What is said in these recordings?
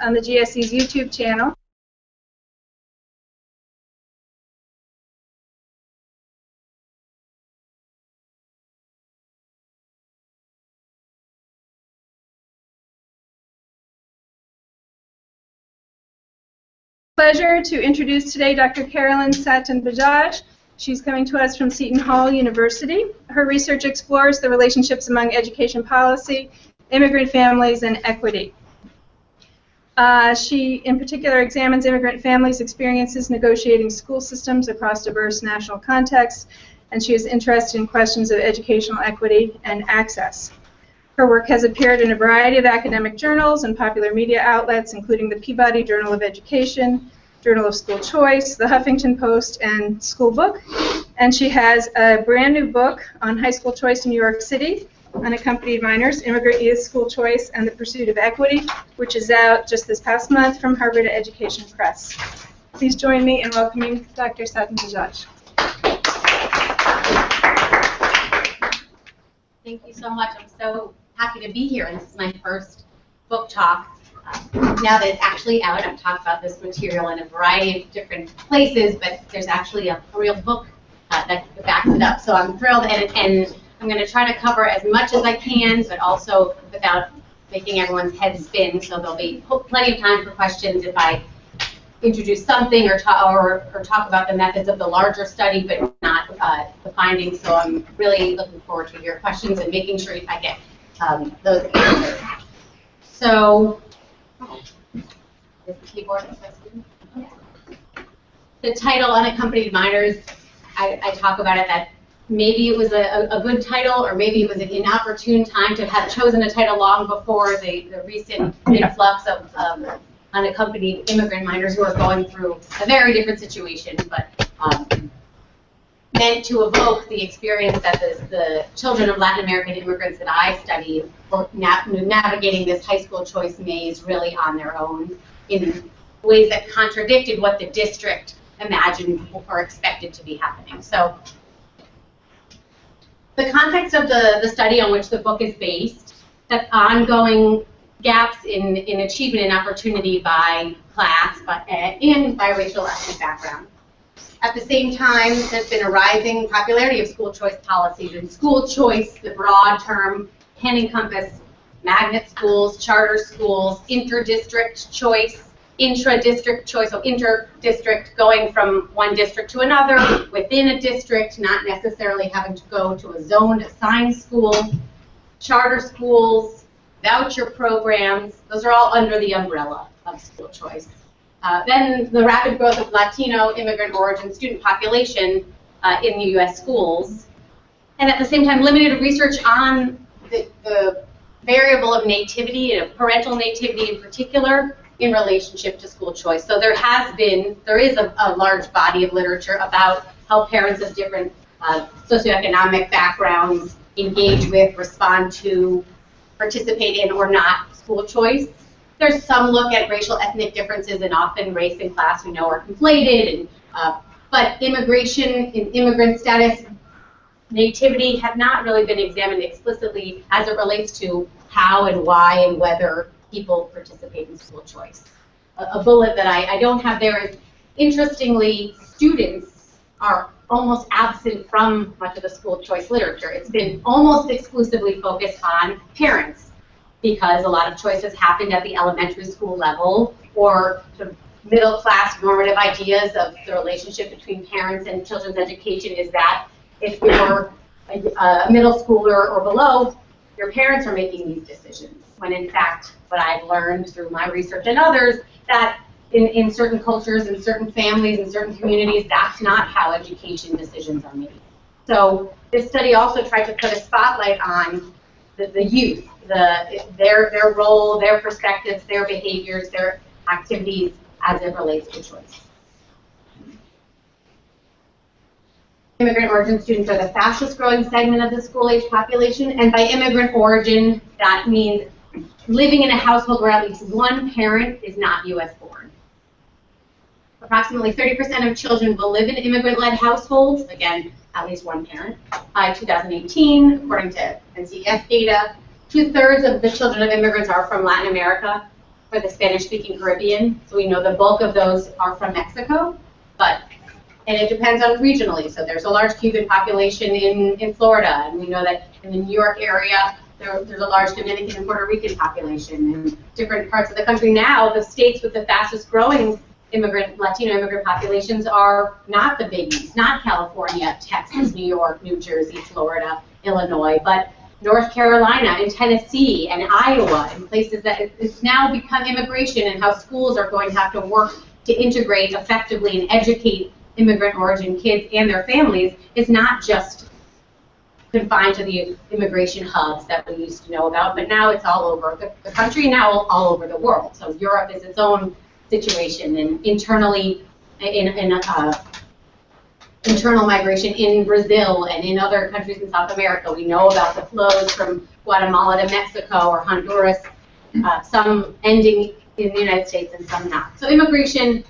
on the GSE's YouTube channel. Pleasure to introduce today Dr. Carolyn Sattin Bajaj. She's coming to us from Seton Hall University. Her research explores the relationships among education policy, immigrant families, and equity. She, in particular, examines immigrant families' experiences negotiating school systems across diverse national contexts, and she is interested in questions of educational equity and access. Her work has appeared in a variety of academic journals and popular media outlets, including the Peabody Journal of Education, Journal of School Choice, the Huffington Post, and School Book. And she has a brand new book on high school choice in New York City, Unaccompanied Minors, Immigrant Youth, School Choice, and the Pursuit of Equity, which is out just this past month from Harvard Education Press. Please join me in welcoming Dr. Sattin Bajaj. Thank you so much. I'm so happy to be here, and this is my first book talk. Now that it's actually out, I've talked about this material in a variety of different places, but there's actually a real book that backs it up. So I'm thrilled, and I'm going to try to cover as much as I can, but also without making everyone's head spin, so there'll be plenty of time for questions if I introduce something or talk about the methods of the larger study, but not the findings. So I'm really looking forward to your questions and making sure I get those answered. So, is the keyboard accessible? The title, Unaccompanied Minors, I talk about it that maybe it was a good title, or maybe it was an inopportune time to have chosen a title long before the recent influx of unaccompanied immigrant minors who are going through a very different situation, but meant to evoke the experience that the children of Latin American immigrants that I studied were navigating this high school choice maze really on their own in ways that contradicted what the district imagined or expected to be happening. So the context of the study on which the book is based, that ongoing gaps in achievement and opportunity by class and by racial ethnic background. At the same time, there's been a rising popularity of school choice policies, and school choice, the broad term, can encompass magnet schools, charter schools, inter-district choice, intra-district choice, so inter-district going from one district to another, within a district, not necessarily having to go to a zoned assigned school, charter schools, voucher programs, those are all under the umbrella of school choice. Then the rapid growth of Latino immigrant origin student population in the U.S. schools, and at the same time limited research on the variable of nativity, and parental nativity in particular, in relationship to school choice. So there is a large body of literature about how parents of different socioeconomic backgrounds engage with, respond to, participate in or not school choice. There's some look at racial ethnic differences, and often race and class we know are conflated, but immigration and immigrant status, nativity have not really been examined explicitly as it relates to how and why and whether people participate in school choice. A bullet that I don't have there is, interestingly, students are almost absent from much of the school choice literature. It's been almost exclusively focused on parents, because a lot of choices happened at the elementary school level, or sort of middle-class normative ideas of the relationship between parents and children's education is that if you're a middle schooler or below, your parents are making these decisions, when in fact, what I've learned through my research and others, that in certain cultures, in certain families, in certain communities, that's not how education decisions are made. So this study also tried to put a spotlight on the youth, their role, their perspectives, their behaviors, their activities as it relates to choice. Immigrant origin students are the fastest growing segment of the school-age population, and by immigrant origin, that means living in a household where at least one parent is not U.S. born. Approximately 30% of children will live in immigrant-led households, again, at least one parent. By 2018, according to NCES data, 2/3 of the children of immigrants are from Latin America. for the Spanish-speaking Caribbean. So we know the bulk of those are from Mexico, and it depends on regionally. So there's a large Cuban population in Florida, and we know that in the New York area, there's a large Dominican and Puerto Rican population. In different parts of the country now, the states with the fastest growing Latino immigrant populations are not the biggies, not California, Texas, New York, New Jersey, Florida, Illinois, but North Carolina and Tennessee and Iowa, and places that it's now become immigration, and how schools are going to have to work to integrate effectively and educate immigrant origin kids and their families is not just confined to the immigration hubs that we used to know about, but now it's all over the country, now all over the world. So Europe is its own situation, and internally internal migration in Brazil and in other countries in South America. We know about the flows from Guatemala to Mexico or Honduras, some ending in the United States and some not. So immigration,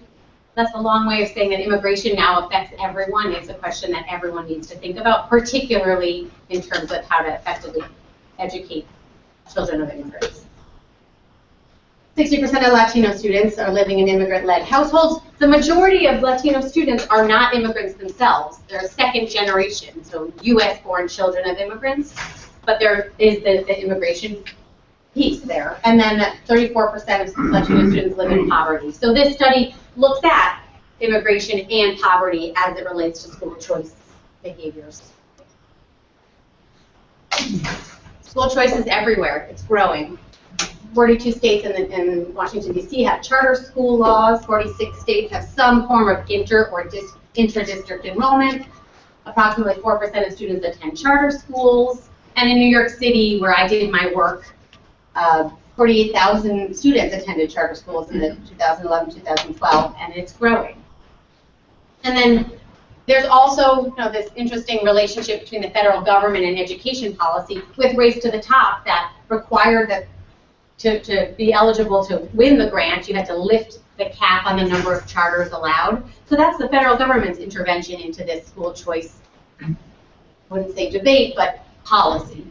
that's a long way of saying that immigration now affects everyone. It's a question that everyone needs to think about, particularly in terms of how to effectively educate children of immigrants. 60% of Latino students are living in immigrant-led households. The majority of Latino students are not immigrants themselves. They're second generation, so U.S.-born children of immigrants, but there is the immigration piece there. And then 34% of Latino students live in poverty. So this study looks at immigration and poverty as it relates to school choice behaviors. School choice is everywhere. It's growing. 42 states and Washington, D.C. have charter school laws. 46 states have some form of inter- or intra-district enrollment. Approximately 4% of students attend charter schools. And in New York City, where I did my work, 48,000 students attended charter schools in the 2011-2012, and it's growing. And then there's also this interesting relationship between the federal government and education policy with Race to the Top that required that to be eligible to win the grant, you had to lift the cap on the number of charters allowed. So that's the federal government's intervention into this school choice, I wouldn't say debate, but policy.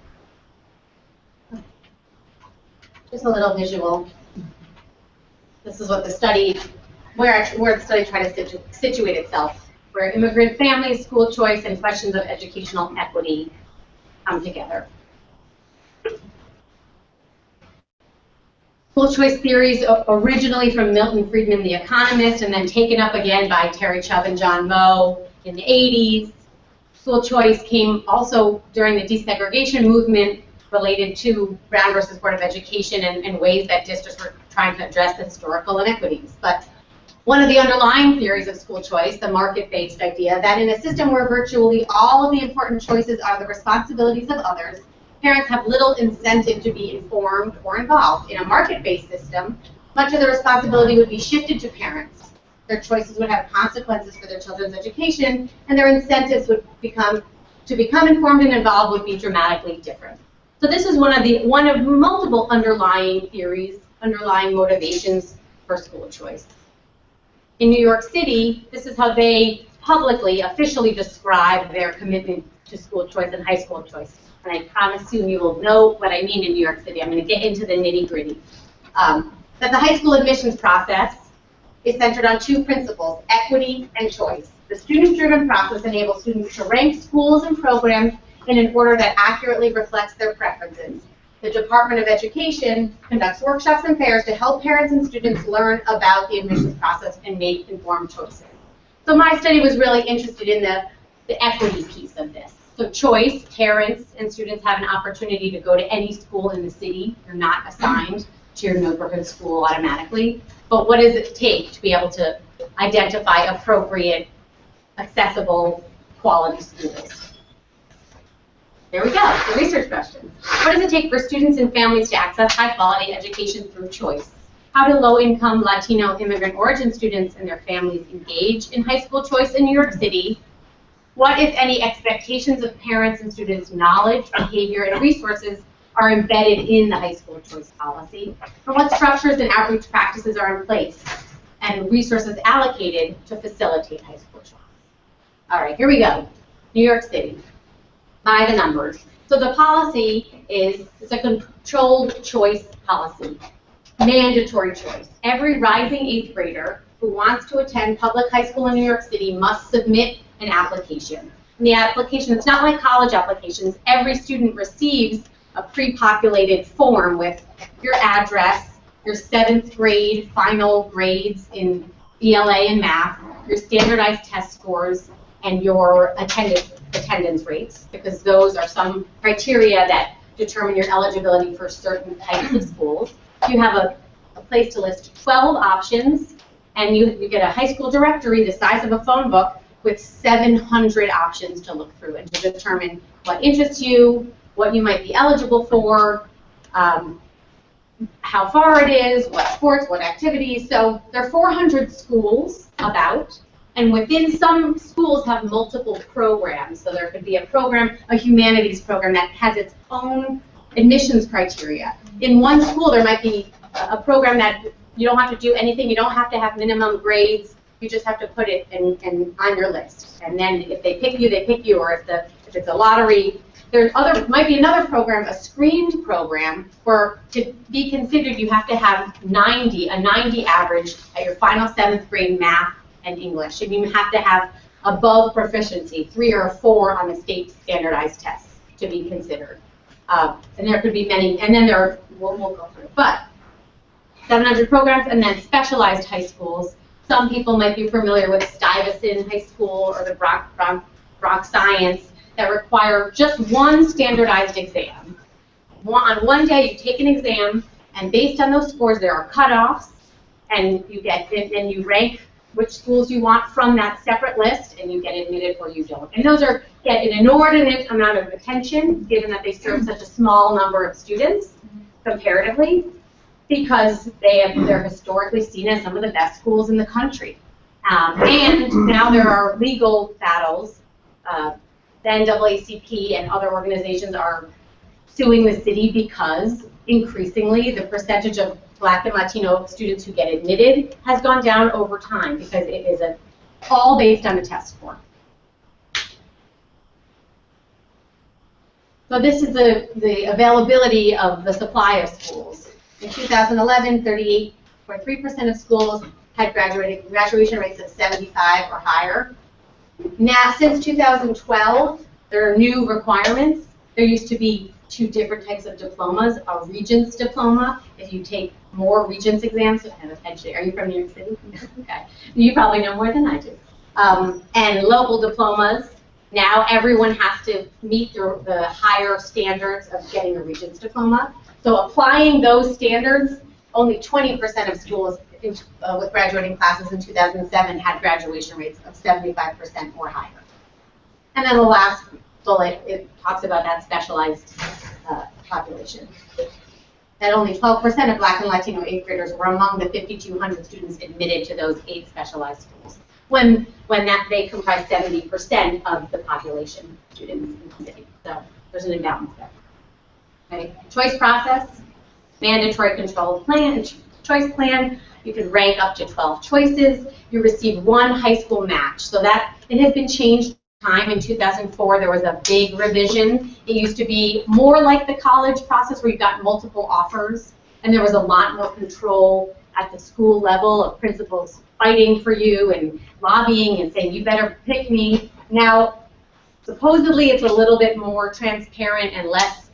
Just a little visual. This is what the study, where the study tried to situate itself, where immigrant families, school choice, and questions of educational equity come together. School choice theories originally from Milton Friedman, the economist, and then taken up again by Terry Chubb and John Moe in the 80s. School choice came also during the desegregation movement related to Brown versus Board of Education and ways that districts were trying to address the historical inequities. But one of the underlying theories of school choice, the market-based idea, that in a system where virtually all of the important choices are the responsibilities of others, parents have little incentive to be informed or involved. In a market-based system, much of the responsibility would be shifted to parents. Their choices would have consequences for their children's education, and their incentives would to become informed and involved would be dramatically different. So this is one of multiple underlying theories, underlying motivations for school choice. In New York City, this is how they publicly, officially describe their commitment to school choice and high school choice. And I promise you will know what I mean in New York City. I'm going to get into the nitty-gritty. That the high school admissions process is centered on two principles, equity and choice. The student-driven process enables students to rank schools and programs in an order that accurately reflects their preferences. The Department of Education conducts workshops and fairs to help parents and students learn about the admissions process and make informed choices. So my study was really interested in the equity piece of this. So choice, parents and students have an opportunity to go to any school in the city. You're not assigned to your neighborhood school automatically. But what does it take to be able to identify appropriate, accessible, quality schools? There we go, the research questions. What does it take for students and families to access high-quality education through choice? How do low-income Latino immigrant origin students and their families engage in high school choice in New York City? What, if any, expectations of parents and students' knowledge, behavior, and resources are embedded in the high school choice policy? And what structures and outreach practices are in place and resources allocated to facilitate high school choice? All right, here we go. New York City, by the numbers. So the policy it's a controlled choice policy. mandatory choice. Every rising 8th grader who wants to attend public high school in New York City must submit an application. And the application, it's not like college applications. Every student receives a pre-populated form with your address, your 7th grade final grades in ELA and math, your standardized test scores, and your attendance rates, because those are some criteria that determine your eligibility for certain types of schools. You have a place to list 12 options, and you get a high school directory the size of a phone book with 700 options to look through and to determine what interests you, what you might be eligible for, how far it is, what sports, what activities. So there are 400 schools about, and within some schools have multiple programs. So there could be a program, a humanities program that has its own admissions criteria. In one school there might be a program that you don't have to do anything, you don't have to have minimum grades, you just have to put it in on your list. And then if they pick you, they pick you, or if it's a lottery. There's might be another program, a screened program, where to be considered you have to have a 90 average at your final 7th grade math and English. And you have to have above proficiency, 3 or 4 on the state standardized tests to be considered. And there could be many, and then we'll go through. But 700 programs, and then specialized high schools. Some people might be familiar with Stuyvesant High School or the Brock Science, that require just one standardized exam. On one day, you take an exam, and based on those scores, there are cutoffs, and you rank which schools you want from that separate list, and you get admitted or you don't. And those get an inordinate amount of attention, given that they serve such a small number of students comparatively, because they're historically seen as some of the best schools in the country. And now there are legal battles. The NAACP and other organizations are suing the city because increasingly the percentage of Black and Latino students who get admitted has gone down over time, because it is all based on a test score. So this is the availability of the supply of schools. In 2011, 38.3% of schools had graduation rates of 75 or higher. Now, since 2012, there are new requirements. There used to be 2 different types of diplomas. A Regents diploma, if you take more Regents exams. Actually, are you from New York City? Okay. You probably know more than I do. And local diplomas. Now everyone has to meet the higher standards of getting a Regents diploma. So applying those standards, only 20% of schools with graduating classes in 2007 had graduation rates of 75% or higher. And then the last bullet, it talks about that specialized population. That only 12% of Black and Latino 8th graders were among the 5,200 students admitted to those 8 specialized schools, when they comprise 70% of the population students in the city. So there's an imbalance there. Okay. Choice process, mandatory controlled plan, choice plan. You can rank up to 12 choices. You receive 1 high school match. So that it has been changed time. In 2004, there was a big revision. It used to be more like the college process where you got multiple offers, and there was a lot more control at the school level of principals fighting for you and lobbying and saying, you better pick me. Now, supposedly it's a little bit more transparent and less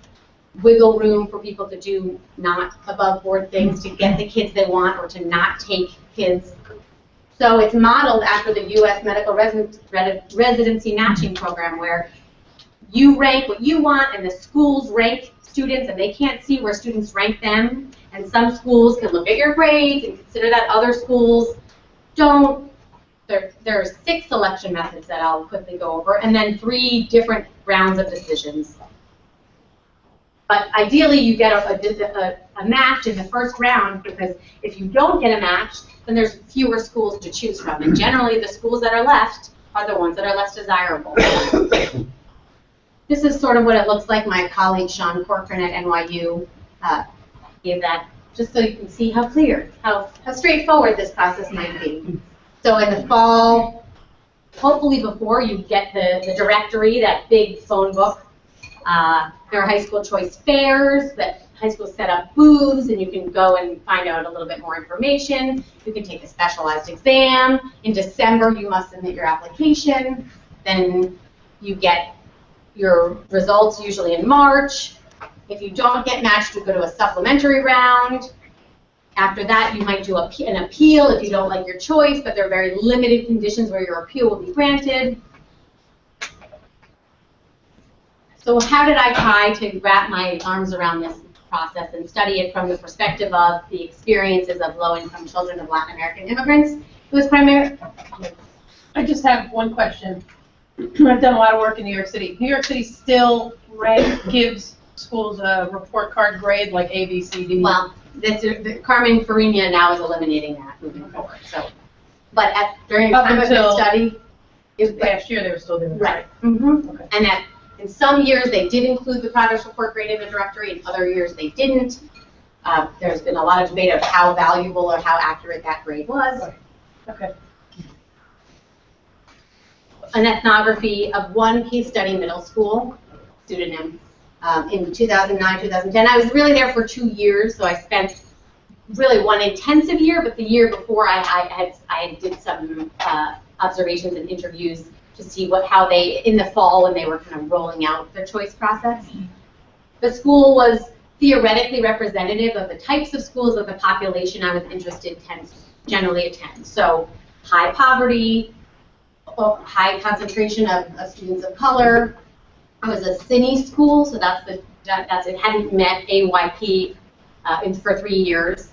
wiggle room for people to do not above board things to get the kids they want or to not take kids. So it's modeled after the U.S. medical residency matching program, where you rank what you want and the schools rank students, and they can't see where students rank them. And some schools can look at your grades and consider that other schools don't. There are 6 selection methods that I'll quickly go over, and then 3 different rounds of decisions. But ideally, you get a match in the first round, because if you don't get a match, then there's fewer schools to choose from. And generally, the schools that are left are the ones that are less desirable. This is sort of what it looks like. My colleague Sean Corcoran at NYU gave that, just so you can see how clear, how straightforward this process might be. So in the fall, hopefully before you get the directory, that big phone book, There are high school choice fairs that high schools set up booths, and you can go and find out a little bit more information. You can take a specialized exam. In December, you must submit your application. Then you get your results usually in March. If you don't get matched, you go to a supplementary round. After that, you might do an appeal if you don't like your choice, but there are very limited conditions where your appeal will be granted. So how did I try to wrap my arms around this process and study it from the perspective of the experiences of low-income children of Latin American immigrants? It was primarily... I just have one question. I've done a lot of work in New York City. New York City still gives schools a report card grade like A, B, C, D? Well, Carmen Farina now is eliminating that moving forward. So, but during the time of the study... Last year they were still doing that. Right. Mm-hmm. Okay. And that in some years they did include the progress report grade in the directory, in other years they didn't. There's been a lot of debate of how valuable or how accurate that grade was. Okay. An ethnography of one case study middle school pseudonym in 2009, 2010. I was really there for 2 years, so I spent really one intensive year, but the year before I did some observations and interviews to see how they, in the fall when they were kind of rolling out the choice process. The school was theoretically representative of the types of schools of the population I was interested in generally attend. So high poverty, high concentration of students of color. It was a CINI school, so that's it hadn't met AYP for 3 years.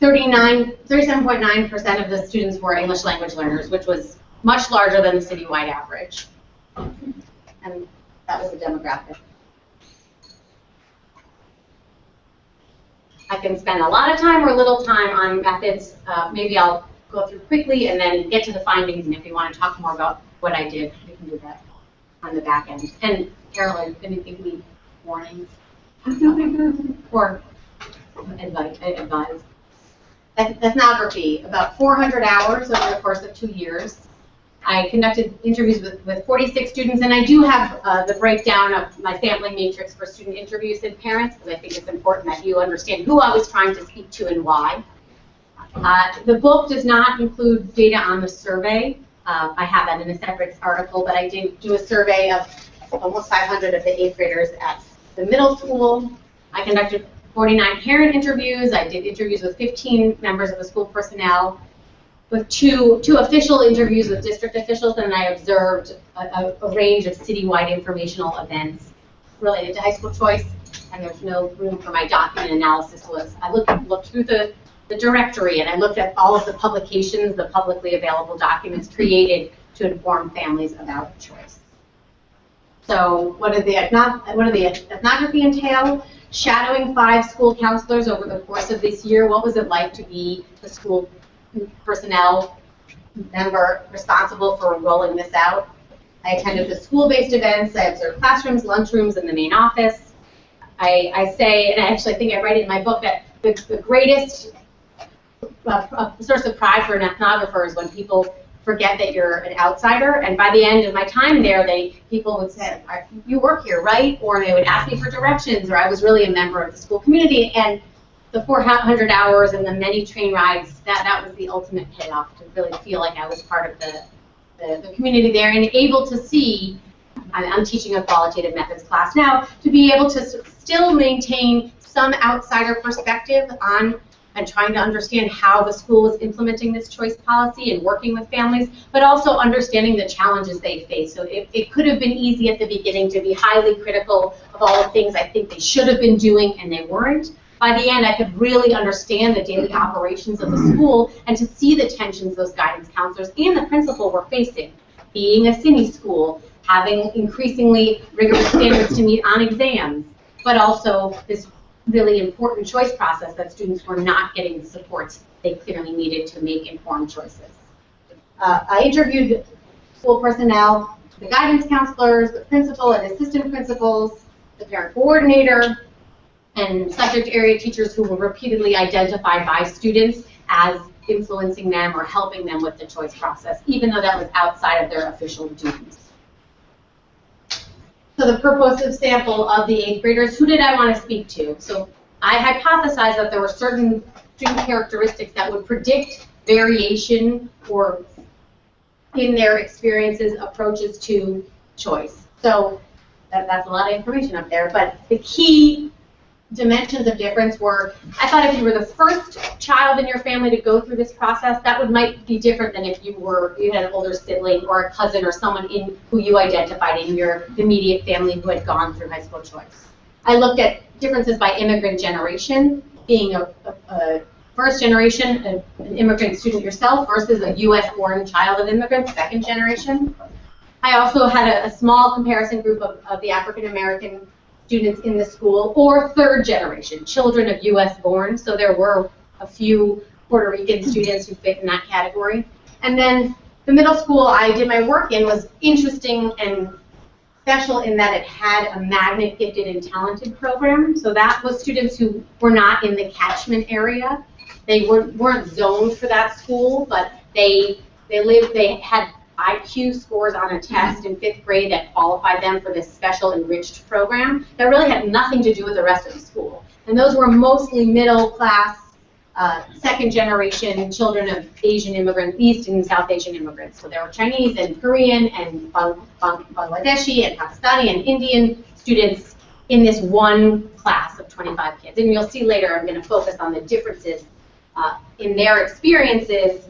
37.9% of the students were English language learners, which was much larger than the citywide average. And that was the demographic. I can spend a lot of time or little time on methods. Maybe I'll go through quickly and then get to the findings, and if you want to talk more about what I did, we can do that on the back end. And Carolyn, anything we warnings? Or advise. Ethnography, about 400 hours over the course of 2 years. I conducted interviews with 46 students, and I do have the breakdown of my sampling matrix for student interviews and parents, because I think it's important that you understand who I was trying to speak to and why. The book does not include data on the survey. I have that in a separate article, but I did do a survey of almost 500 of the 8th graders at the middle school. I conducted 49 parent interviews. I did interviews with 15 members of the school personnel, with two official interviews with district officials, and I observed a range of citywide informational events related to high school choice, and there's no room for my document analysis. I looked through the directory, and I looked at all of the publications, the publicly available documents created to inform families about choice. So what did the ethnography entail? Shadowing 5 school counselors over the course of this year. What was it like to be the school personnel member responsible for rolling this out? I attended the school-based events. I observed classrooms, lunchrooms, and the main office. I say, and I actually think I write it in my book, that the greatest source of pride for an ethnographer is when people forget that you're an outsider, and by the end of my time there, people would say, "You work here, right?" Or they would ask me for directions, or I was really a member of the school community. And the 400 hours and the many train rides, that was the ultimate payoff, to really feel like I was part of the community there and able to see. I'm teaching a qualitative methods class now, to be able to still maintain some outsider perspective on and trying to understand how the school was implementing this choice policy and working with families, but also understanding the challenges they face. So it could have been easy at the beginning to be highly critical of all the things I think they should have been doing and they weren't. By the end, I could really understand the daily operations of the school and to see the tensions those guidance counselors and the principal were facing. Being a CINI school, having increasingly rigorous standards to meet on exams, but also this really important choice process that students were not getting the supports they clearly needed to make informed choices. I interviewed school personnel, the guidance counselors, the principal and assistant principals, the parent coordinator, and subject area teachers who were repeatedly identified by students as influencing them or helping them with the choice process, even though that was outside of their official duties. So the purposive sample of the 8th graders, who did I want to speak to? So I hypothesized that there were certain student characteristics that would predict variation or in their experiences, approaches to choice. So that's a lot of information up there, but the key dimensions of difference were, I thought if you were the first child in your family to go through this process, that might be different than if you had an older sibling or a cousin or someone who you identified in your immediate family who had gone through high school choice. I looked at differences by immigrant generation, being a first generation, an immigrant student yourself versus a U.S.-born child of immigrants, second generation. I also had a small comparison group of the African American students in the school, or third generation, children of U.S. born. So there were a few Puerto Rican students who fit in that category. And then the middle school I did my work in was interesting and special in that it had a magnet gifted and talented program. So that was students who were not in the catchment area. They weren't zoned for that school, but they had IQ scores on a test in 5th grade that qualified them for this special enriched program that really had nothing to do with the rest of the school. And those were mostly middle class, second generation children of Asian immigrants, East and South Asian immigrants. So there were Chinese and Korean and Bangladeshi and Pakistani and Indian students in this one class of 25 kids. And you'll see later I'm going to focus on the differences in their experiences,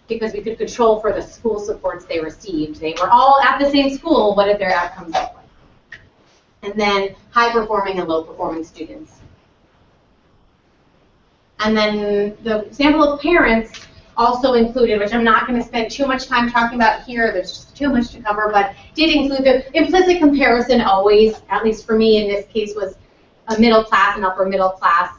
because we could control for the school supports they received. They were all at the same school. What did their outcomes look like? And then high-performing and low-performing students. And then the sample of parents also included, which I'm not going to spend too much time talking about here, there's just too much to cover, but did include the implicit comparison always, at least for me in this case, was a middle class and upper middle class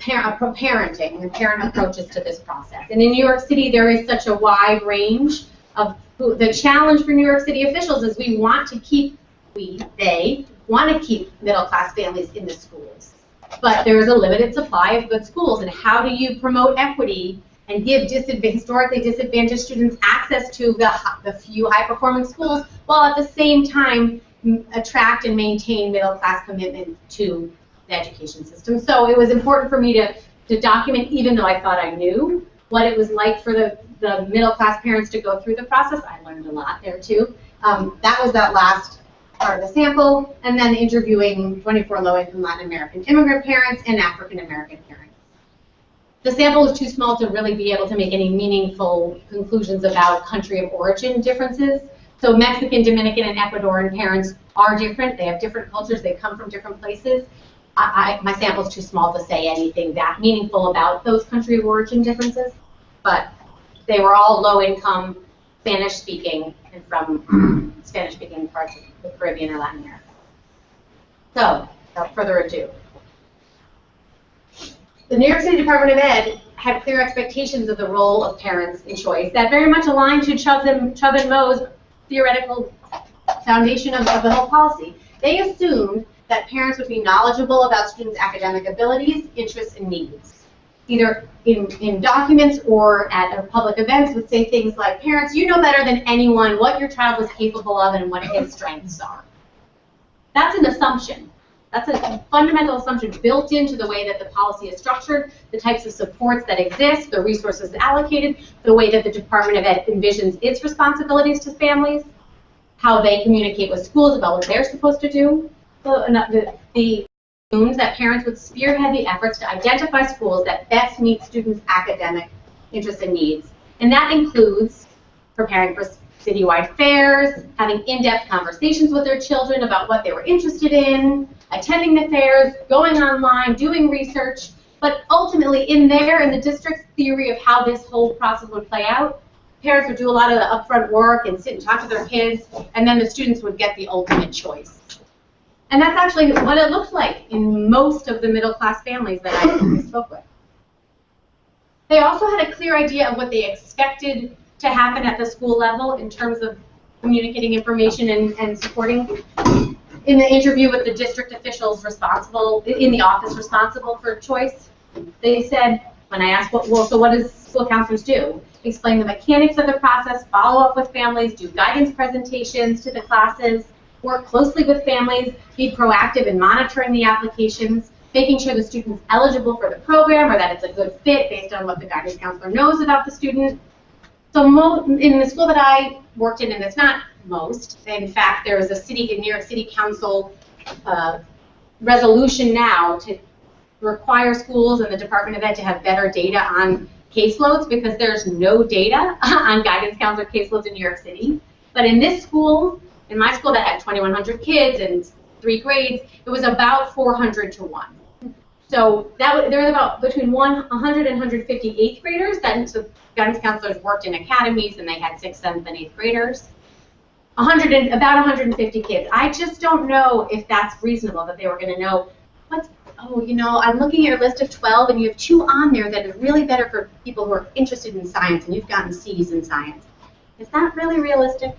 parenting and parent approaches to this process. And in New York City, there is such a wide range of the challenge for New York City officials is they want to keep middle class families in the schools. But there is a limited supply of good schools, and how do you promote equity and give historically disadvantaged students access to the few high-performing schools while at the same time attract and maintain middle class commitment to the education system. So it was important for me to document, even though I thought I knew, what it was like for the middle class parents to go through the process. I learned a lot there too. That was that last part of the sample, and then interviewing 24 low-income Latin American immigrant parents and African American parents. The sample was too small to really be able to make any meaningful conclusions about country of origin differences. So Mexican, Dominican, and Ecuadorian parents are different. They have different cultures. They come from different places. My sample is too small to say anything that meaningful about those country of origin differences, but they were all low-income, Spanish-speaking, and from Spanish-speaking parts of the Caribbean or Latin America. So, without further ado, the New York City Department of Ed had clear expectations of the role of parents in choice that very much aligned to Chubb and Moe's theoretical foundation of the whole policy. They assumed that parents would be knowledgeable about students' academic abilities, interests, and needs. Either in documents or at public events would say things like, parents, you know better than anyone what your child is capable of and what his strengths are. That's an assumption. That's a fundamental assumption built into the way that the policy is structured, the types of supports that exist, the resources allocated, the way that the Department of Ed envisions its responsibilities to families, how they communicate with schools about what they're supposed to do. So the assumes that parents would spearhead the efforts to identify schools that best meet students' academic interests and needs. And that includes preparing for citywide fairs, having in-depth conversations with their children about what they were interested in, attending the fairs, going online, doing research, but ultimately in the district's theory of how this whole process would play out, parents would do a lot of the upfront work and sit and talk to their kids, and then the students would get the ultimate choice. And that's actually what it looks like in most of the middle-class families that I spoke with. They also had a clear idea of what they expected to happen at the school level in terms of communicating information and supporting. In the interview with the district officials responsible, in the office responsible for choice, they said, when I asked, so what does school counselors do? Explain the mechanics of the process, follow up with families, do guidance presentations to the classes, work closely with families, be proactive in monitoring the applications, making sure the student's eligible for the program or that it's a good fit based on what the guidance counselor knows about the student. So in the school that I worked in, and it's not most, in fact, there was a New York City Council resolution now to require schools and the Department of Ed to have better data on caseloads because there's no data on guidance counselor caseloads in New York City. But in this school, in my school that had 2,100 kids and 3 grades, it was about 400 to 1. So there was about between 100 and 150 8th graders. So guidance counselors worked in academies and they had 6th, 7th, and 8th graders. About 150 kids. I just don't know if that's reasonable that they were going to know I'm looking at your list of 12 and you have 2 on there that are really better for people who are interested in science and you've gotten C's in science. Is that really realistic?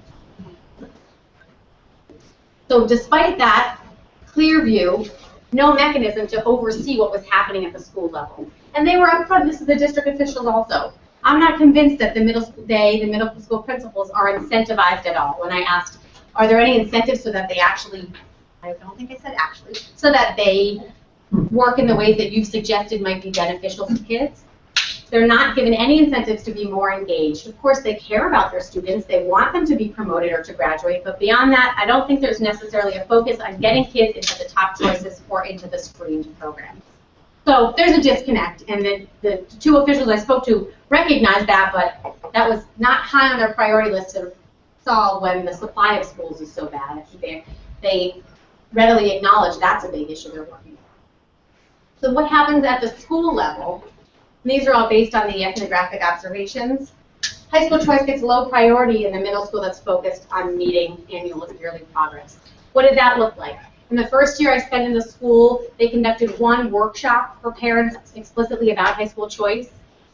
So despite that clear view, no mechanism to oversee what was happening at the school level. And they were upfront, this is the district officials also. I'm not convinced that the middle school principals are incentivized at all. When I asked, are there any incentives so that they actually, I don't think I said actually, so that they work in the ways that you've suggested might be beneficial to kids? They're not given any incentives to be more engaged. Of course, they care about their students. They want them to be promoted or to graduate. But beyond that, I don't think there's necessarily a focus on getting kids into the top choices or into the screened programs. So there's a disconnect. And the 2 officials I spoke to recognized that, but that was not high on their priority list to solve when the supply of schools is so bad. They readily acknowledge that's a big issue they're working on. So what happens at the school level? And these are all based on the ethnographic observations. High school choice gets low priority in the middle school that's focused on meeting annual and yearly progress. What did that look like? In the first year I spent in the school, they conducted 1 workshop for parents explicitly about high school choice.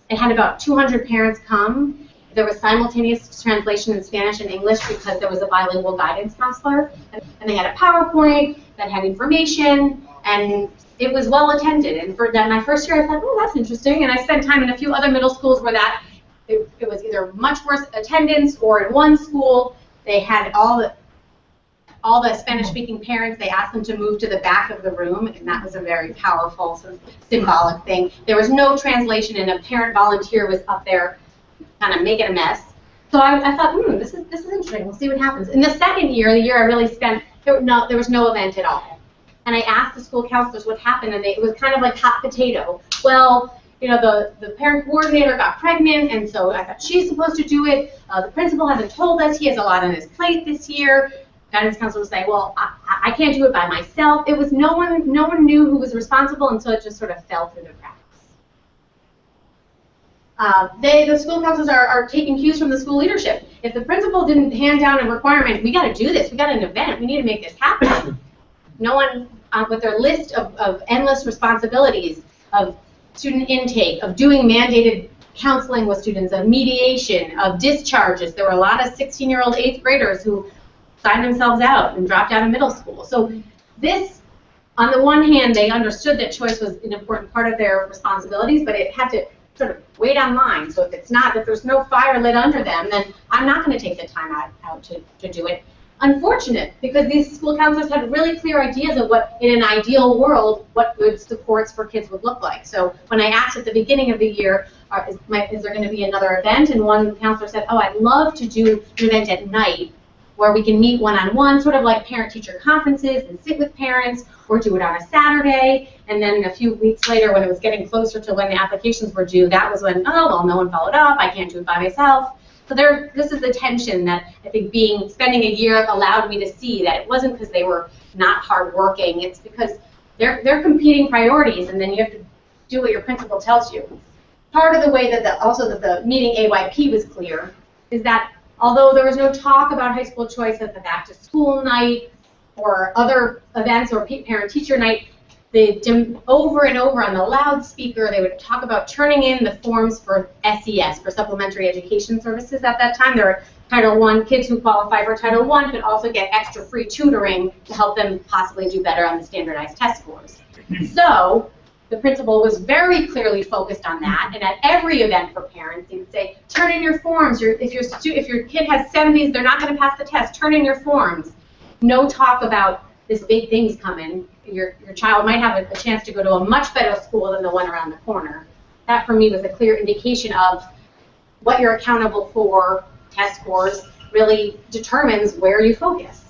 It had about 200 parents come. There was simultaneous translation in Spanish and English because there was a bilingual guidance counselor. And they had a PowerPoint that had information, and it was well attended. And for that, my first year, I thought, oh, that's interesting. And I spent time in a few other middle schools where it was either much worse attendance, or in one school, they had all the Spanish-speaking parents, they asked them to move to the back of the room, and that was a very powerful sort of symbolic thing. There was no translation, and a parent volunteer was up there kind of making a mess. So I thought, this is interesting. We'll see what happens. In the second year, the year I really spent, there was no event at all. And I asked the school counselors what happened, and it was kind of like hot potato. Well, the parent coordinator got pregnant, and so I thought she's supposed to do it. The principal hasn't told us. He has a lot on his plate this year. Guidance counselor would say, well, I can't do it by myself. It was no one knew who was responsible, and so it just sort of fell through the cracks. The school counselors are taking cues from the school leadership. If the principal didn't hand down a requirement, we got to do this. We got an event. We need to make this happen. No one, with their list of endless responsibilities, of student intake, of doing mandated counseling with students, of mediation, of discharges. There were a lot of 16-year-old 8th graders who signed themselves out and dropped out of middle school. So this, on the one hand, they understood that choice was an important part of their responsibilities, but it had to sort of wait online. So if there's no fire lit under them, then I'm not going to take the time out to do it. Unfortunate, because these school counselors had really clear ideas of what, in an ideal world, what good supports for kids would look like. So when I asked at the beginning of the year, is there going to be another event? And one counselor said, oh, I'd love to do an event at night where we can meet one-on-one, sort of like parent-teacher conferences, and sit with parents, or do it on a Saturday. And then a few weeks later, when it was getting closer to when the applications were due, that was when, oh, well, no one followed up. I can't do it by myself. So this is the tension that I think spending a year allowed me to see, that it wasn't because they were not hardworking. It's because they're competing priorities, and then you have to do what your principal tells you. Part of the way that the meeting AYP was clear is that although there was no talk about high school choice at the back to school night or other events or parent-teacher night, over and over on the loudspeaker, they would talk about turning in the forms for SES, for Supplementary Education Services at that time. There were Title I kids who qualify for Title I could also get extra free tutoring to help them possibly do better on the standardized test scores. So the principal was very clearly focused on that, and at every event for parents, he would say, turn in your forms. If your kid has 70s, they're not going to pass the test. Turn in your forms. no talk about this big thing's coming. Your child might have a chance to go to a much better school than the one around the corner. That for me was a clear indication of what you're accountable for. Test scores really determines where you focus.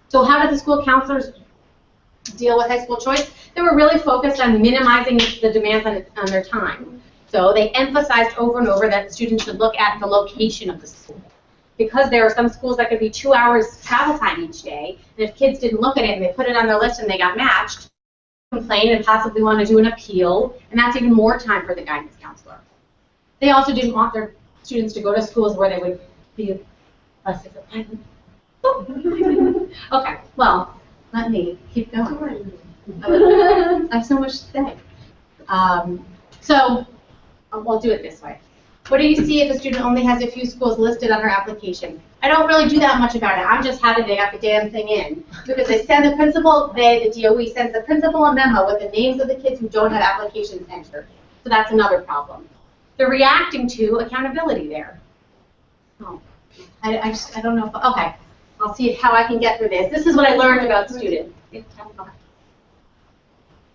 So how did the school counselors deal with high school choice? They were really focused on minimizing the demands on their time. So they emphasized over and over that students should look at the location of the school. Because there are some schools that could be 2 hours travel time each day, and if kids didn't look at it and they put it on their list and they got matched, complain and possibly want to do an appeal, and that's even more time for the guidance counselor. They also didn't want their students to go to schools where they would be less disciplined. Okay, well, let me keep going. I have so much to say. So we'll do it this way. What do you see if a student only has a few schools listed on her application? I don't really do that much about it. I'm just happy they got the damn thing in. Because they send the principal, the DOE sends the principal a memo with the names of the kids who don't have applications entered. So that's another problem. They're reacting to accountability there. Oh, I don't know if, okay. I'll see how I can get through this. This is what I learned about students.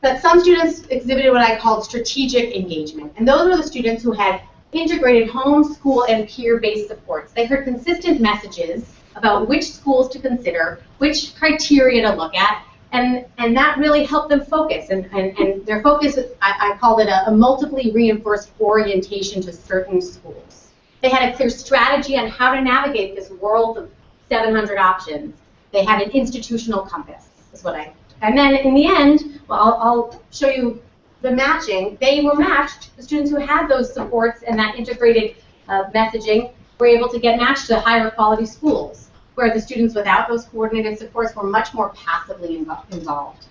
That some students exhibited what I called strategic engagement. And those were the students who had integrated home, school, and peer-based supports. They heard consistent messages about which schools to consider, which criteria to look at, and that really helped them focus. And their focus, I called it a multiply reinforced orientation to certain schools. They had a clear strategy on how to navigate this world of 700 options. They had an institutional compass, is what and then in the end, well, I'll show you the matching. They were matched. The students who had those supports and that integrated messaging were able to get matched to higher quality schools, where the students without those coordinated supports were much more passively involved.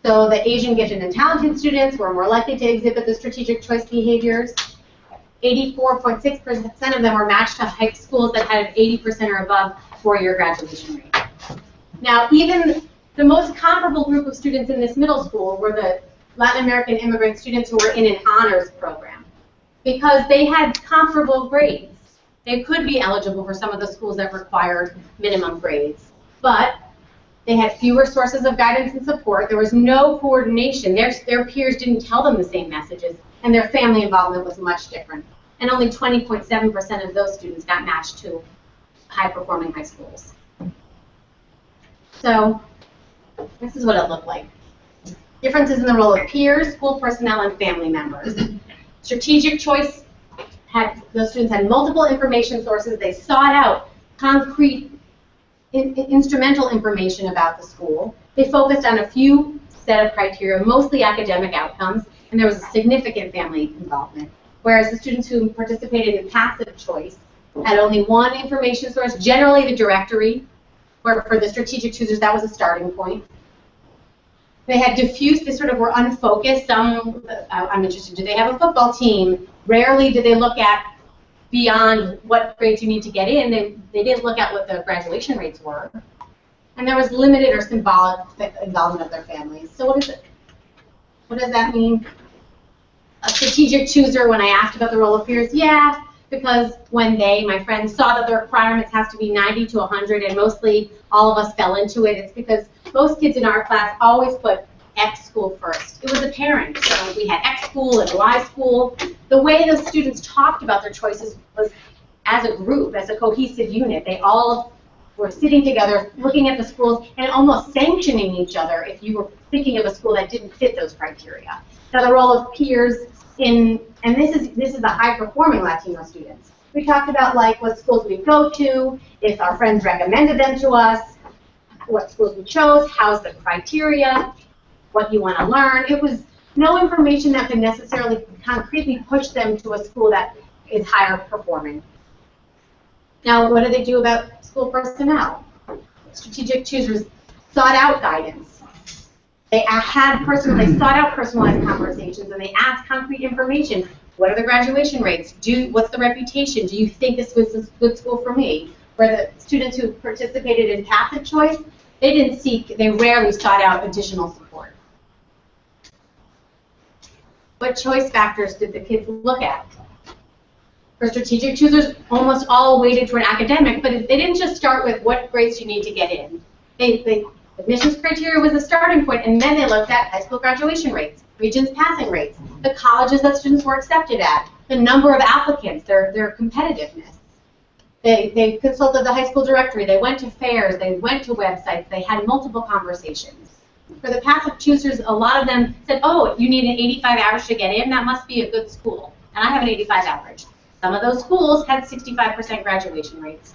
So the Asian, gifted, and talented students were more likely to exhibit the strategic choice behaviors. 84.6% of them were matched to high schools that had an 80% or above four-year graduation rate. Now, even the most comparable group of students in this middle school were the Latin American immigrant students who were in an honors program, because they had comparable grades. They could be eligible for some of the schools that required minimum grades, but they had fewer sources of guidance and support. There was no coordination. Their peers didn't tell them the same messages, and their family involvement was much different. And only 20.7% of those students got matched to high-performing high schools. So this is what it looked like. Differences in the role of peers, school personnel, and family members. Strategic choice those students had multiple information sources. They sought out concrete, instrumental information about the school. They focused on a few set of criteria, mostly academic outcomes, and there was a significant family involvement. Whereas the students who participated in passive choice had only one information source, generally the directory, where for the strategic choosers that was a starting point. They had diffuse, they sort of were unfocused. Some, I'm interested, do they have a football team? Rarely did they look at beyond what grades you need to get in. They didn't look at what the graduation rates were. And there was limited or symbolic involvement of their families. So what is it? What does that mean? A strategic chooser, when I asked about the role of peers, yeah, because when my friends, saw that the requirements has to be 90 to 100, and mostly all of us fell into it, it's because most kids in our class always put X school first. It was apparent. So we had X school and Y school. The way those students talked about their choices was as a group, as a cohesive unit. They all were sitting together, looking at the schools, and almost sanctioning each other if you were thinking of a school that didn't fit those criteria. Now, the role of peers and this is the high-performing Latino students. We talked about like what schools we go to, if our friends recommended them to us, what schools we chose, how's the criteria, what you want to learn. It was no information that could necessarily concretely push them to a school that is higher performing. Now, what do they do about school personnel? Strategic choosers sought out guidance. They sought out personalized conversations, and they asked concrete information. What are the graduation rates? What's the reputation? Do you think this was a good school for me? Where the students who participated in passive choice, they rarely sought out additional support. What choice factors did the kids look at? For strategic choosers, almost all weighted toward academic, but they didn't just start with what grades you need to get in. Admissions criteria was the starting point, and then they looked at high school graduation rates, Regents passing rates, the colleges that students were accepted at, the number of applicants, their competitiveness. They consulted the high school directory, they went to fairs, they went to websites, they had multiple conversations. For the passive choosers, a lot of them said, oh, you need an 85 average to get in, that must be a good school. And I have an 85 average. Some of those schools had 65% graduation rates.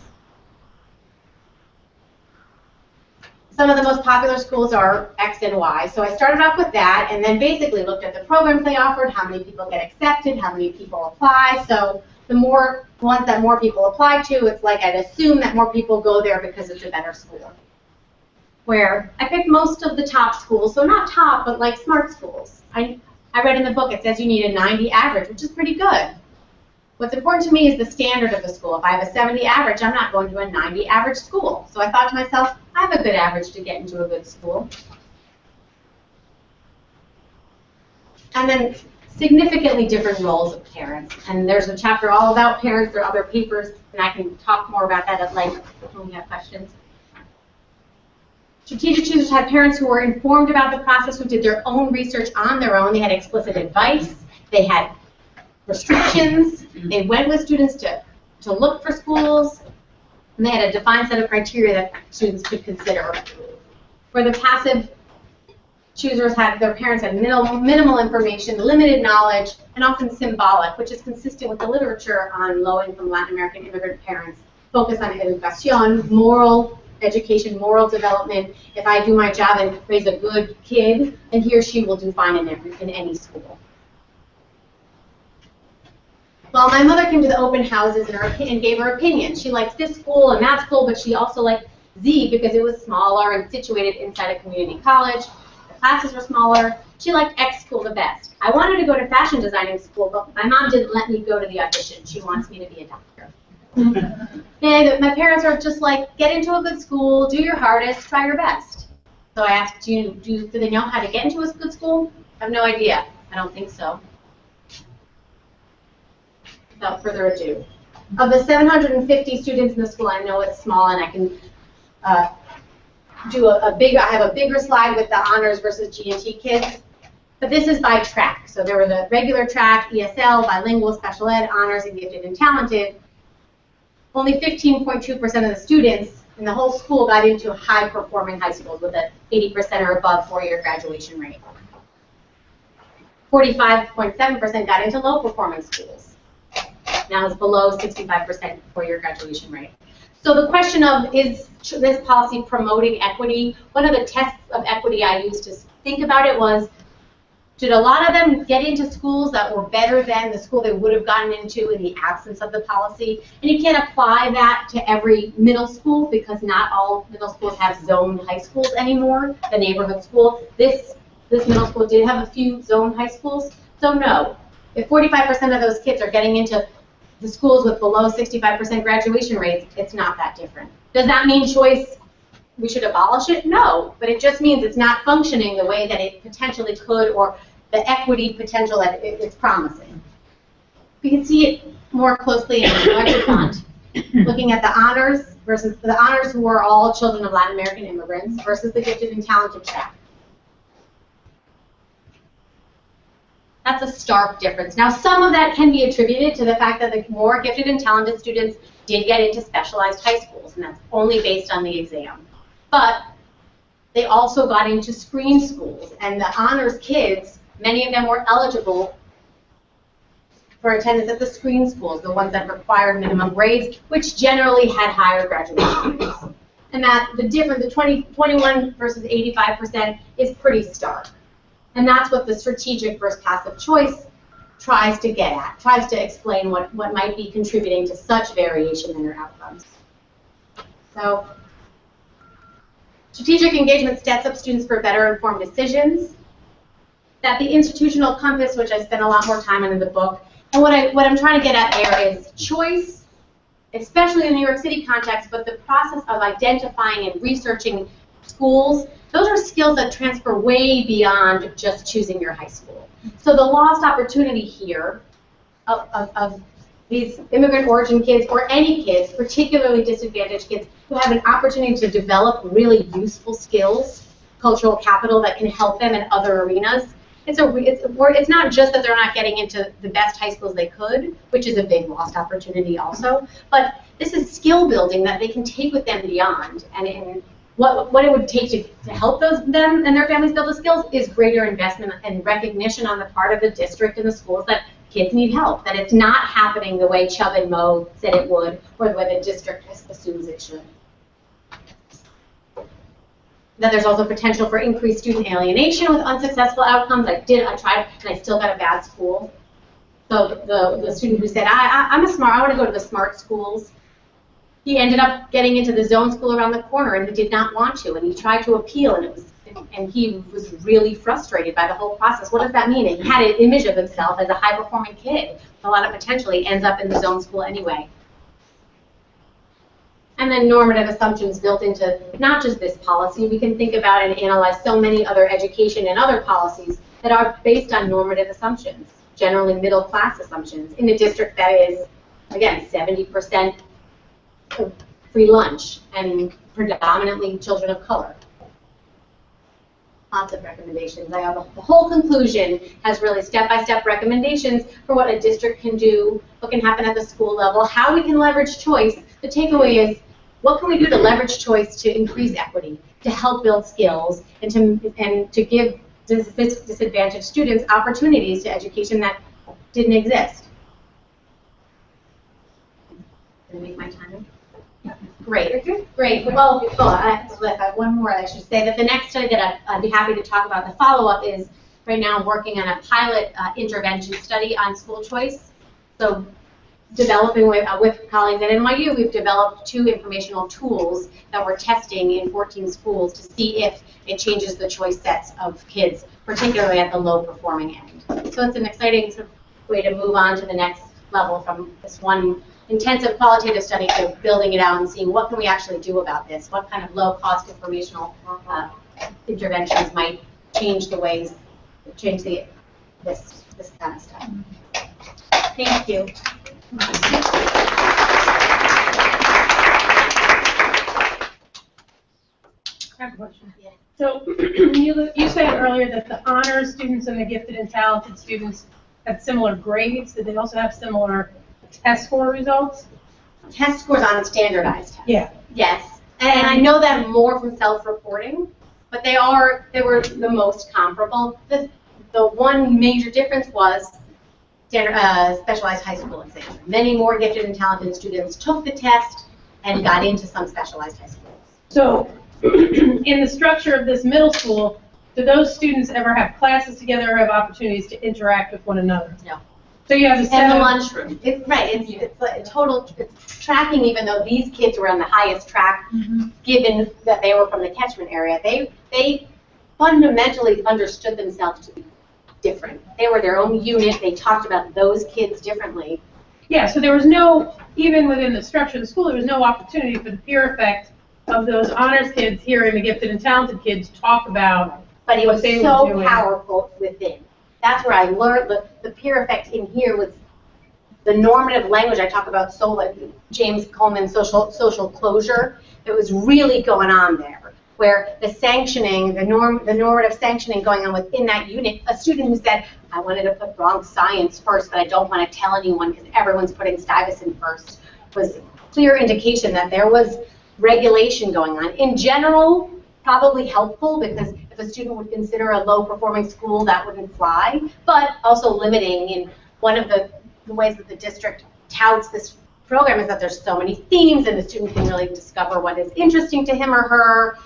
Some of the most popular schools are X and Y. So I started off with that and then basically looked at the programs they offered, how many people get accepted, how many people apply. So the more ones that more people apply to, it's like I'd assume that more people go there because it's a better school. Where I picked most of the top schools, so not top, but like smart schools. I read in the book, it says you need a 90 average, which is pretty good. What's important to me is the standard of the school. If I have a 70 average, I'm not going to a 90 average school. So I thought to myself, I have a good average to get into a good school. And then significantly different roles of parents. And there's a chapter all about parents. There are other papers, and I can talk more about that at length when we have questions. Strategic choosers had parents who were informed about the process, who did their own research on their own. They had explicit advice. They had restrictions. They went with students to look for schools. And they had a defined set of criteria that students could consider. For the passive choosers, their parents had minimal information, limited knowledge, and often symbolic, which is consistent with the literature on low-income Latin American immigrant parents. Focus on educación, moral education, moral development. If I do my job and raise a good kid, then he or she will do fine in any school. Well, my mother came to the open houses and gave her opinion. She liked this school and that school, but she also liked Z because it was smaller and situated inside a community college. The classes were smaller. She liked X school the best. I wanted to go to fashion designing school, but my mom didn't let me go to the audition. She wants me to be a doctor. And my parents are just like, get into a good school, do your hardest, try your best. So I asked, do they know how to get into a good school? I have no idea. I don't think so. Without further ado. Of the 750 students in the school, I know it's small, and I can I have a bigger slide with the honors versus G&T kids. But this is by track. So there was a regular track, ESL, bilingual, special ed, honors, and gifted and talented. Only 15.2% of the students in the whole school got into high-performing high schools with an 80% or above four-year graduation rate. 45.7% got into low-performing schools. Now it's below 65% four-year graduation rate. So the question of, is this policy promoting equity? One of the tests of equity I used to think about it was, did a lot of them get into schools that were better than the school they would have gotten into in the absence of the policy? And you can't apply that to every middle school because not all middle schools have zoned high schools anymore, the neighborhood school. This middle school did have a few zoned high schools. So no, if 45% of those kids are getting into the schools with below 65% graduation rates, it's not that different. Does that mean choice, we should abolish it? No, but it just means it's not functioning the way that it potentially could, or the equity potential that it's promising. We can see it more closely in the larger font, looking at the honors versus the honors who are all children of Latin American immigrants versus the gifted and talented track. That's a stark difference. Now, some of that can be attributed to the fact that the more gifted and talented students did get into specialized high schools, and that's only based on the exam. But they also got into screen schools, and the honors kids, many of them were eligible for attendance at the screen schools, the ones that required minimum grades, which generally had higher graduation rates. And that the difference, the 21 versus 85%, is pretty stark. And that's what the strategic versus passive choice tries to get at, tries to explain what might be contributing to such variation in their outcomes. So, strategic engagement sets up students for better informed decisions. That the institutional compass, which I spent a lot more time on in the book, and what I'm trying to get at there is choice, especially in the New York City context, but the process of identifying and researching schools, those are skills that transfer way beyond just choosing your high school. So the lost opportunity here of these immigrant origin kids or any kids, particularly disadvantaged kids, who have an opportunity to develop really useful skills, cultural capital that can help them in other arenas. It's not just that they're not getting into the best high schools they could, which is a big lost opportunity also, but this is skill building that they can take with them beyond. And what it would take to help them and their families build the skills is greater investment and recognition on the part of the district and the schools that kids need help, that it's not happening the way Chubb and Mo said it would, or the way the district assumes it should. That there's also potential for increased student alienation with unsuccessful outcomes. I tried, and I still got a bad school. So the student who said, I want to go to the smart schools, he ended up getting into the zone school around the corner, and he did not want to, and he tried to appeal, and he was really frustrated by the whole process. What does that mean? And he had an image of himself as a high-performing kid with a lot of potential. He ends up in the zone school anyway. And then normative assumptions built into not just this policy. We can think about and analyze so many other education and other policies that are based on normative assumptions, generally middle-class assumptions, in a district that is, again, 70% free lunch and predominantly children of color. Lots of recommendations. The whole conclusion has really step-by-step recommendations for what a district can do, what can happen at the school level, how we can leverage choice. The takeaway is, what can we do to leverage choice to increase equity, to help build skills, and to give disadvantaged students opportunities to education that didn't exist? Did I make my time? Great. Great. Well, I have one more. I should say that the next study that I'd be happy to talk about, the follow-up, is right now I'm working on a pilot intervention study on school choice. So developing with colleagues at NYU, we've developed 2 informational tools that we're testing in 14 schools to see if it changes the choice sets of kids, particularly at the low-performing end. So it's an exciting sort of way to move on to the next level from this one intensive qualitative study to building it out and seeing what can we actually do about this, what kind of low-cost informational interventions might change the ways, change this kind of stuff. Thank you. I have a question. Yeah. So you said earlier that the honors students and the gifted and talented students have similar grades. Did they also have similar test score results? Test scores on standardized tests. Yeah. Yes. And I know that more from self-reporting, but they were the most comparable. The one major difference was specialized high school exams. Many more gifted and talented students took the test and got into some specialized high schools. So in the structure of this middle school, do those students ever have classes together or have opportunities to interact with one another? No. So you have the lunchroom. It's a total, it's tracking, even though these kids were on the highest track, given that they were from the catchment area. They fundamentally understood themselves to be different. They were their own unit. They talked about those kids differently. Yeah, so there was no, even within the structure of the school, there was no opportunity for the peer effect of those honors kids hearing the gifted and talented kids talk about. But it was so powerful within. That's where I learned the peer effect in here was the normative language I talk about, so like James Coleman's social closure, that was really going on there, where the sanctioning, the normative sanctioning going on within that unit. A student who said, I wanted to put wrong science first, but I don't want to tell anyone because everyone's putting Stuyvesant first, was clear indication that there was regulation going on. In general, probably helpful, because if a student would consider a low-performing school, that wouldn't fly, but also limiting. In one of the ways that the district touts this program is that there's so many themes, and the student can really discover what is interesting to him or her.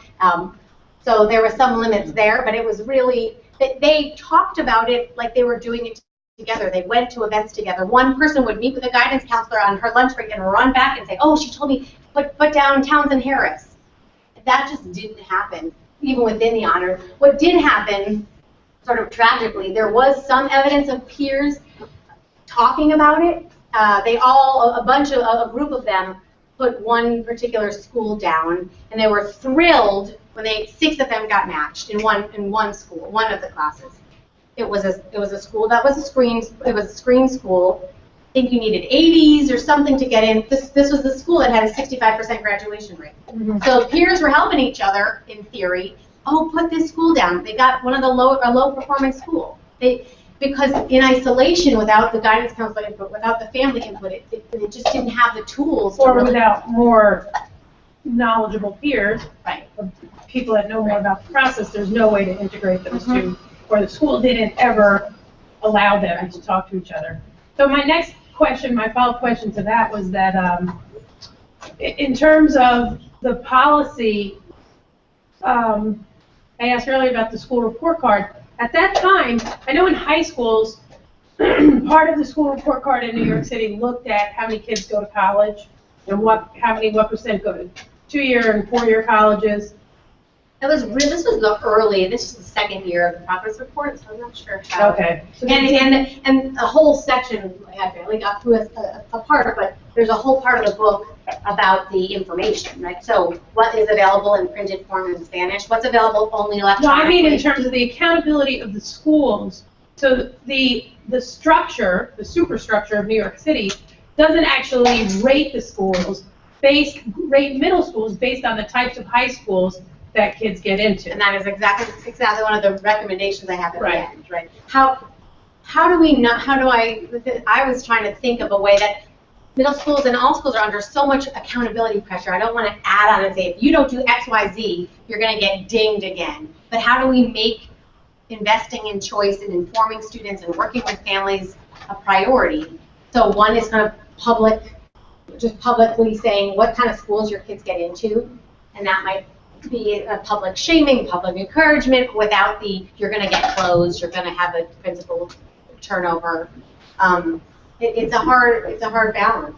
So there were some limits there, but it was really, they talked about it like they were doing it together. They went to events together. One person would meet with a guidance counselor on her lunch break and run back and say, oh, she told me, put down Townsend Harris. That just didn't happen, even within the honor. What did happen, sort of tragically, there was some evidence of peers talking about it. A group of them put one particular school down, and they were thrilled when 6 of them got matched in one school, one of the classes. It was a school that was a screen school. think you needed 80s or something to get in. This was the school that had a 65% graduation rate. So peers were helping each other in theory. Oh, put this school down. They got one of the low performing school. Because in isolation, without the guidance counselor input, without the family input, it just didn't have the tools. Or without more knowledgeable peers, Right. People that know more about the process, there's no way to integrate those two, or the school didn't ever allow them to talk to each other. So my next question, my follow-up question to that was that in terms of the policy, I asked earlier about the school report card. At that time, I know in high schools, part of the school report card in New York City looked at how many kids go to college and what percent go to 2-year and 4-year colleges. This was the second year of the progress report, so I'm not sure how. Okay. So and a whole section, I barely got through a part, but there's a whole part of the book about the information, right? So what is available in printed form in Spanish? What's available only electronically? No, I mean in terms of the accountability of the schools. So the structure, the superstructure of New York City doesn't actually rate the schools, rate middle schools based on the types of high schools that kids get into. And that is exactly one of the recommendations I have at Right. the end, right? How do we not, I was trying to think of a way that middle schools and all schools are under so much accountability pressure. I don't want to add on and say, if you don't do X, Y, Z, you're going to get dinged again. But how do we make investing in choice and informing students and working with families a priority? So one is kind of publicly saying what kind of schools your kids get into, and that might be a public shaming, public encouragement, without the you're going to get closed, you're going to have a principal turnover. It's a hard balance.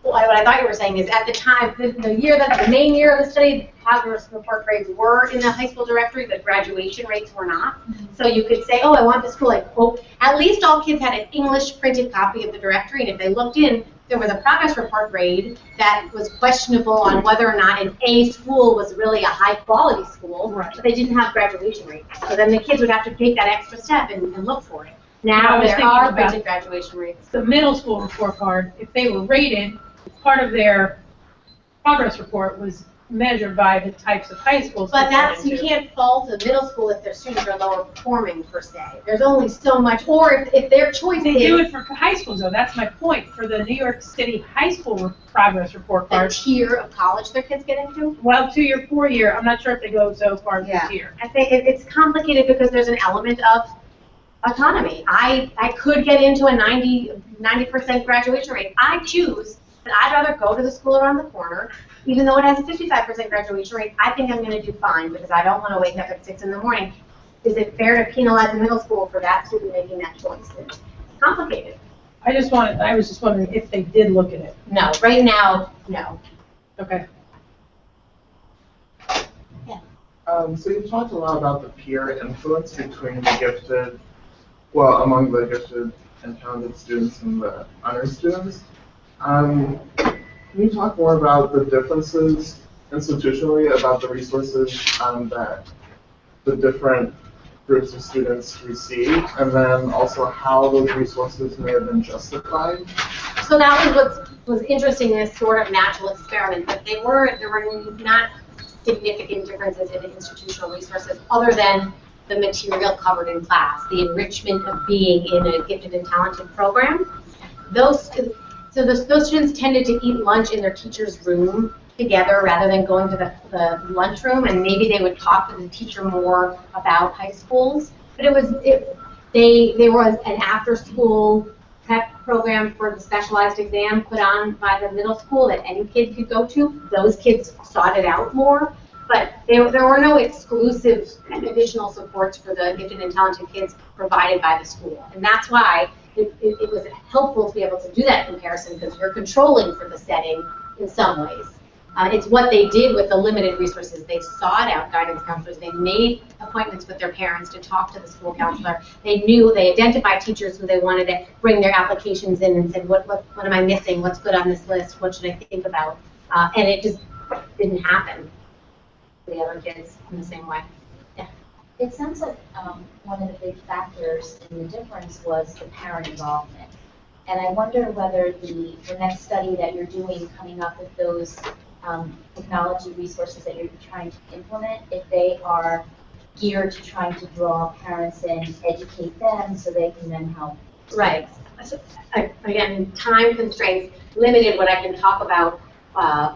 What I thought you were saying is at the time, the main year of the study, progress report grades were in the high school directory, but graduation rates were not. So you could say, oh, I want the school, at least all kids had an English printed copy of the directory, and if they looked in, there was a progress report grade that was questionable on whether or not an A school was really a high quality school, Right. but they didn't have graduation rates. So then the kids would have to take that extra step and look for it. Now there are printed graduation rates. The middle school report card, if they were rated, part of their progress report was measured by the types of high schools. But you can't fault a middle school if their students are lower performing per se. There's only so much, or if their choice They is do it for high schools though, that's my point. For the New York City high school progress report the card, tier of college their kids get into. well, 2-year, 4-year, I'm not sure if they go so far as the tier. I think it's complicated because there's an element of autonomy. I could get into a 90% graduation rate. I choose, but I'd rather go to the school around the corner. Even though it has a 55% graduation rate, I think I'm going to do fine because I don't want to wake up at 6 in the morning. Is it fair to penalize the middle school for that student making that choice? It's complicated. I was just wondering if they did look at it. No, right now, no. Okay. So you talked a lot about the peer influence between among the gifted and talented students and the honor students. Can you talk more about the differences institutionally about the resources that the different groups of students receive, and then also how those resources may have been justified? So that was what was interesting in this sort of natural experiment, but there were not significant differences in the institutional resources other than the material covered in class, the enrichment of being in a gifted and talented program. Those students tended to eat lunch in their teacher's room together rather than going to the lunchroom, and maybe they would talk to the teacher more about high schools. But there was an after-school prep program for the specialized exam put on by the middle school that any kid could go to. Those kids sought it out more, but there were no exclusive additional supports for the gifted and talented kids provided by the school, and that's why it was helpful to be able to do that comparison because you're controlling for the setting in some ways. It's what they did with the limited resources. They sought out guidance counselors. They made appointments with their parents to talk to the school counselor. They identified teachers who they wanted to bring their applications in and said, what am I missing? What's good on this list? What should I think about? And it just didn't happen for the other kids in the same way. Yeah. It sounds like one of the big factors in the difference was the parent involvement. And I wonder whether the next study that you're doing, coming up with those technology resources that you're trying to implement, if they are geared to trying to draw parents in, educate them so they can then help. Right. So, again, time constraints limited what I can talk about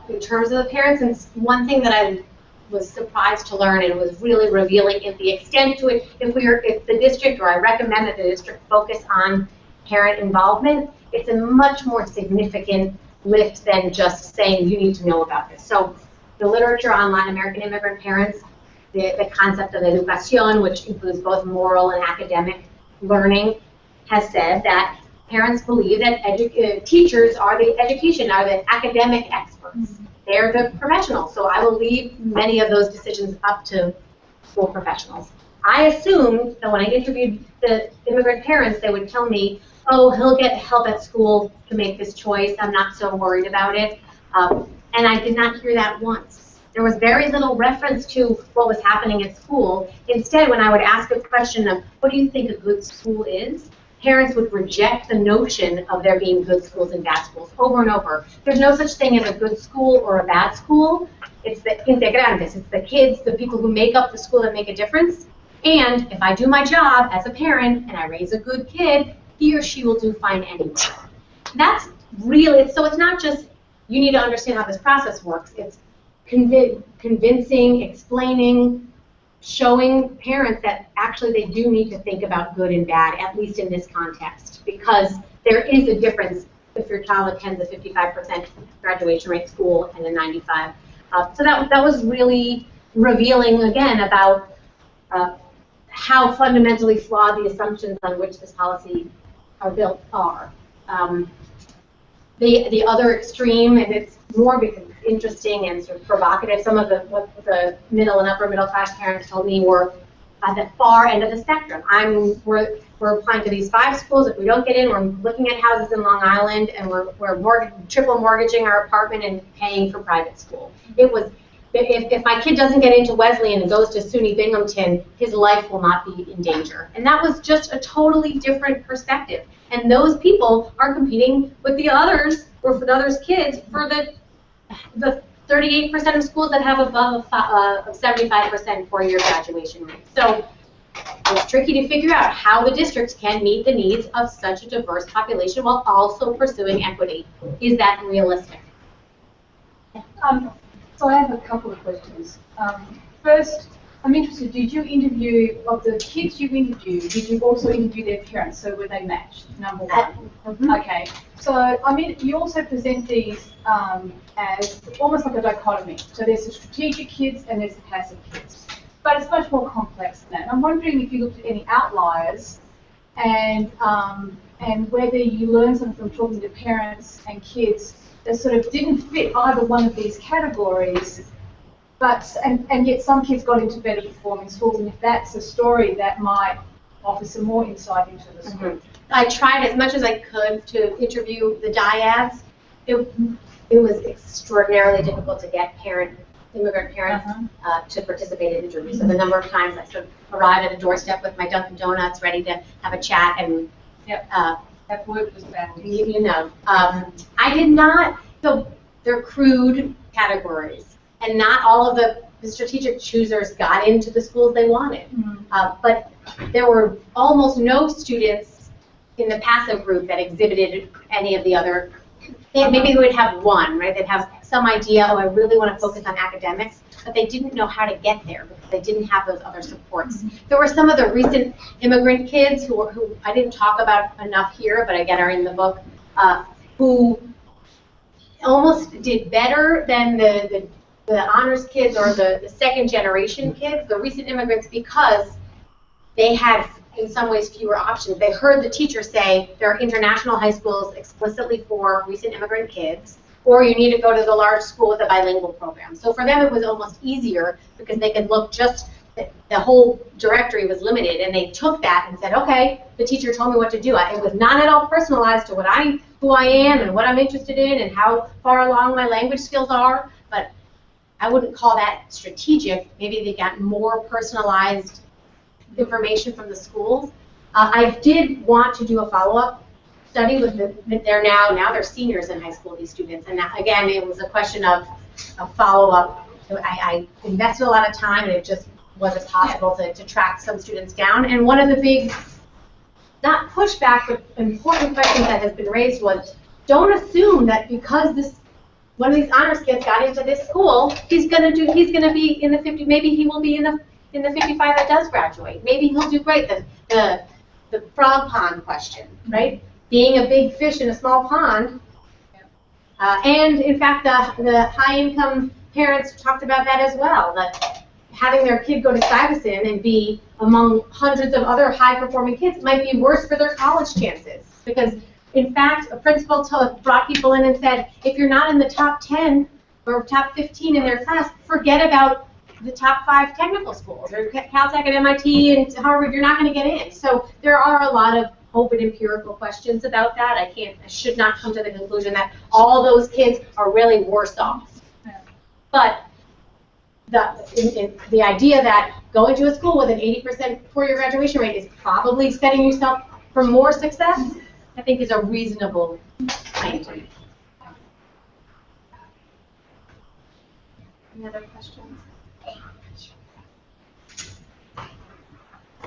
in terms of the parents. And one thing that I was surprised to learn, and was really revealing, is the extent to it. If the district, or I recommend that the district focus on parent involvement, it's a much more significant lift than just saying you need to know about this. So the literature on Latin American immigrant parents, the concept of educación, which includes both moral and academic learning, has said that parents believe that teachers are the academic experts. Mm-hmm. They're the professionals. So I will leave many of those decisions up to school professionals. I assumed that when I interviewed the immigrant parents, they would tell me, oh, he'll get help at school to make this choice. I'm not so worried about it. And I did not hear that once. There was very little reference to what was happening at school. Instead, when I would ask a question of, what do you think a good school is? Parents would reject the notion of there being good schools and bad schools over and over. There's no such thing as a good school or a bad school. It's the integrantes. It's the kids, the people who make up the school that make a difference. And if I do my job as a parent and I raise a good kid, he or she will do fine anyway. That's really, so it's not just you need to understand how this process works. It's convincing, explaining, showing parents that actually they do need to think about good and bad, at least in this context, because there is a difference if your child attends a 55% graduation rate school and a 95%. So that was really revealing, again, about how fundamentally flawed the assumptions on which this policy are built are. The other extreme, and it's more because it's interesting and sort of provocative, some of what the middle and upper middle class parents told me were at the far end of the spectrum. We're applying to these 5 schools. If we don't get in, we're looking at houses in Long Island, and we're triple mortgaging our apartment and paying for private school. It was, if my kid doesn't get into Wesleyan and goes to SUNY Binghamton, his life will not be in danger. And that was just a totally different perspective. And those people are competing with the others, or with others' kids, for the 38% of schools that have above a 75% four-year graduation rate. So it's tricky to figure out how the districts can meet the needs of such a diverse population while also pursuing equity. Is that realistic? So I have a couple of questions. First, I'm interested, did you interview, of the kids you interviewed, did you also interview their parents? So were they matched, number one? Okay. So, I mean, you also present these as almost like a dichotomy. So there's the strategic kids and there's the passive kids. But it's much more complex than that. I'm wondering if you looked at any outliers and whether you learned something from talking to parents and kids that sort of didn't fit either one of these categories, but and yet some kids got into better performing schools, and if that's a story that might offer some more insight into the school. Mm-hmm. I tried as much as I could to interview the dyads. It was extraordinarily difficult to get immigrant parents to participate in interviews. So the number of times I sort of arrived at a doorstep with my Dunkin' Donuts ready to have a chat, and that word was bad. You know, I did not. So they're crude categories, and not all of the strategic choosers got into the schools they wanted. Mm-hmm. But there were almost no students in the passive group that exhibited any of the other. Maybe they would have one, right? They'd have some idea, oh, I really want to focus on academics, but they didn't know how to get there because they didn't have those other supports. Mm-hmm. There were some of the recent immigrant kids who I didn't talk about enough here, but again are in the book, who almost did better than the honors kids or the second generation kids, the recent immigrants, because they had in some ways fewer options. They heard the teacher say there are international high schools explicitly for recent immigrant kids, or you need to go to the large school with a bilingual program. So for them it was almost easier because they could look just, the whole directory was limited, and they took that and said, okay, the teacher told me what to do. It was not at all personalized to who I am and what I'm interested in and how far along my language skills are, but I wouldn't call that strategic. Maybe they got more personalized information from the schools. I did want to do a follow-up study with they're now seniors in high school, these students, and that, again, it was a question of a follow-up. I invested a lot of time, and it just wasn't possible to track some students down. And one of the big, not pushback, but important questions that has been raised was, don't assume that because one of these honors kids got into this school, he's gonna be in the 50. Maybe he will be in the 55 that does graduate. Maybe he'll do great. The frog pond question, right? Being a big fish in a small pond. And in fact, the high-income parents talked about that as well. That having their kid go to Stuyvesant and be among hundreds of other high-performing kids might be worse for their college chances. Because, in fact, a principal brought people in and said, if you're not in the top 10 or top 15 in their class, forget about the top 5 technical schools, or Caltech and MIT and Harvard. You're not going to get in. So there are a lot of open empirical questions about that. I should not come to the conclusion that all those kids are really worse off. But the idea that going to a school with an 80% four-year graduation rate is probably setting yourself for more success, I think is a reasonable claim to make. Any other questions?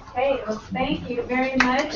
Okay, well, thank you very much.